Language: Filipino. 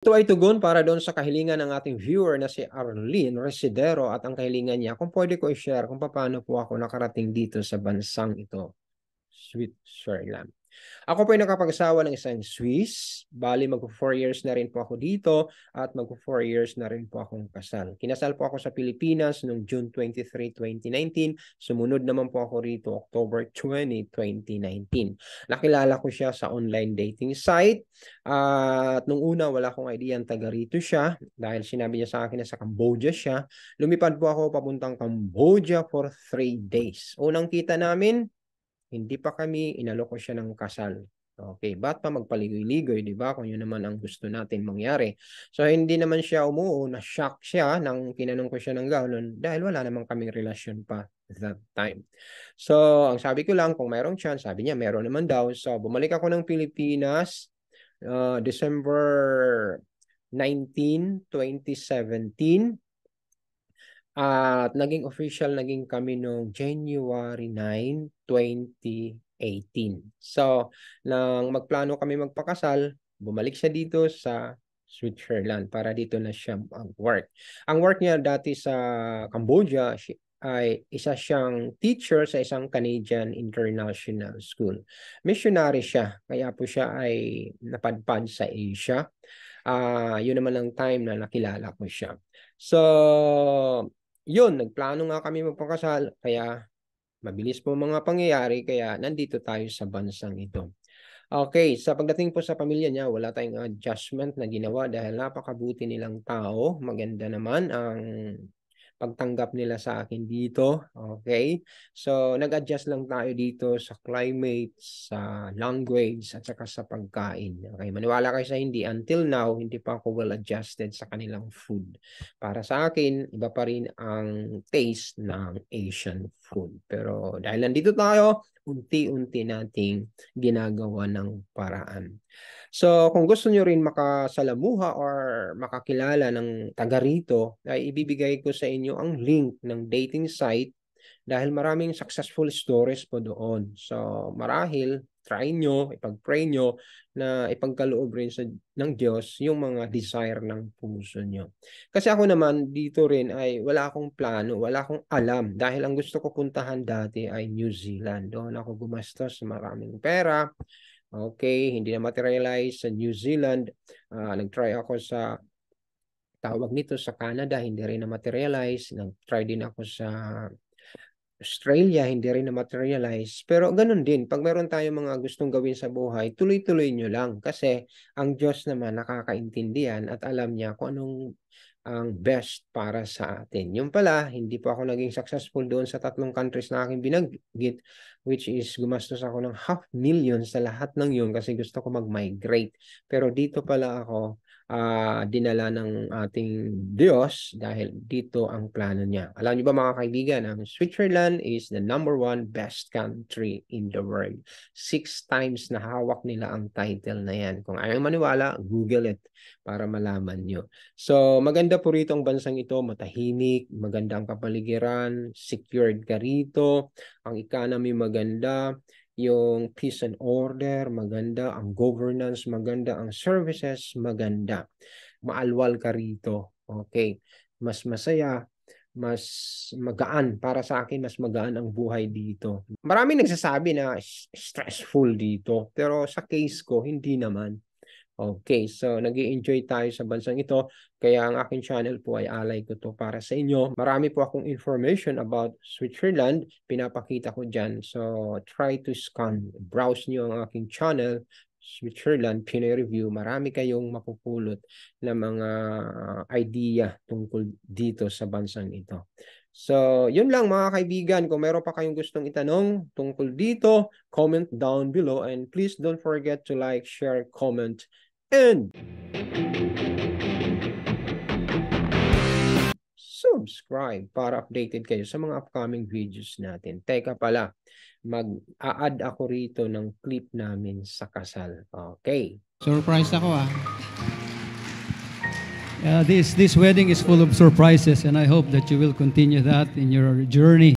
Ito ay tugon para doon sa kahilingan ng ating viewer na si Arlene Residero at ang kahilingan niya kung pwede ko i-share kung paano po ako nakarating dito sa bansang ito, Switzerland. Ako po ay nakapag-asawa ng isang Swiss. Bali, mag-4 years na rin po ako dito at mag-4 years na rin po akong kasal. Kinasal po ako sa Pilipinas noong June 23, 2019. Sumunod naman po ako rito October 20, 2019. Nakilala ko siya sa online dating site. At nung una, wala akong idea ang taga rito siya dahil sinabi niya sa akin na sa Cambodia siya. Lumipad po ako papuntang Cambodia for 3 days. Unang kita namin, hindi pa kami, inalok ko siya ng kasal. Okay, ba't pa magpaligoy-ligoy, di ba? Kung yun naman ang gusto natin mangyari. So, hindi naman siya umuo, na-shock siya nang tinanong ko siya ng gano'n dahil wala namang kaming relasyon pa that time. So, ang sabi ko lang, kung mayroong chance, sabi niya, meron naman daw. So, bumalik ako ng Pilipinas, December 19, 2017. At naging official kami noong January 9, 2018. So, nang magplano kami magpakasal, bumalik siya dito sa Switzerland para dito na siya mag-work. Ang work niya dati sa Cambodia ay isa siyang teacher sa isang Canadian International School. Missionary siya, kaya po siya ay napadpad sa Asia. Yun naman ang time na nakilala ko siya. So, yun, nagplano nga kami magpakasal, kaya mabilis po mga pangyayari, kaya nandito tayo sa bansang ito. Okay, sa pagdating po sa pamilya niya, wala tayong adjustment na ginawa dahil napakabuti nilang tao. Maganda naman ang pagtanggap nila sa akin dito. Okay? So, nag-adjust lang tayo dito sa climate, sa language, at saka sa pagkain. Okay? Maniwala kayo sa hindi. Until now, hindi pa ako well-adjusted sa kanilang food. Para sa akin, iba pa rin ang taste ng Asian food. Pero dahil nandito tayo, unti-unti nating ginagawa ng paraan. So, kung gusto nyo rin makasalamuha or makakilala ng taga rito, ay ibibigay ko sa inyo ang link ng dating site dahil maraming successful stories po doon. So, marahil, try nyo, ipag-pray nyo na ipagkaloob rin ng Diyos yung mga desire ng puso nyo. Kasi ako naman, dito rin ay wala akong plano, wala akong alam dahil ang gusto ko puntahan dati ay New Zealand. Doon ako gumastos sa maraming pera. Okay, hindi na materialize sa New Zealand. Nag-try ako sa tawag nito sa Canada, hindi rin na materialize. Nag-try din ako sa Australia, hindi rin na materialize. Pero ganun din, pag meron tayong mga gustong gawin sa buhay, tuloy-tuloy nyo lang. Kasi ang Diyos naman nakakaintindihan at alam niya kung anong ang best para sa atin. Yung pala, hindi pa ako naging successful doon sa 3 countries na aking binanggit, which is gumastos ako ng $500,000 sa lahat ng yun kasi gusto ko mag-migrate. Pero dito pala ako dinala ng ating Diyos dahil dito ang plano niya. Alam niyo ba mga kaibigan, ang Switzerland is the #1 best country in the world. 6 times na hawak nila ang title na yan. Kung ayaw maniwala, Google it para malaman nyo. So, maganda po rito ang bansang ito, matahimik, maganda ang kapaligiran, secured ka rito, ang economy maganda, yung peace and order, maganda, ang governance, maganda, ang services, maganda. Maalwal ka rito. Okay. Mas masaya, mas magaan. Para sa akin, mas magaan ang buhay dito. Maraming nagsasabi na stressful dito. Pero sa case ko, hindi naman. Okay, so nag-i-enjoy tayo sa bansang ito. Kaya ang aking channel po ay alay ko to para sa inyo. Marami po akong information about Switzerland. Pinapakita ko dyan. So try to scan. Browse nyo ang aking channel, Switzerland Pinoy Review. Marami kayong mapupulot na mga idea tungkol dito sa bansang ito. So, yun lang mga kaibigan. Kung meron pa kayong gustong itanong tungkol dito, comment down below. And please don't forget to like, share, comment, and subscribe para updated kayo sa mga upcoming videos natin. Teka pala, mag-a-add ako rito ng clip namin sa kasal. Okay. Surprise ako this wedding is full of surprises, and I hope that you will continue that in your journey.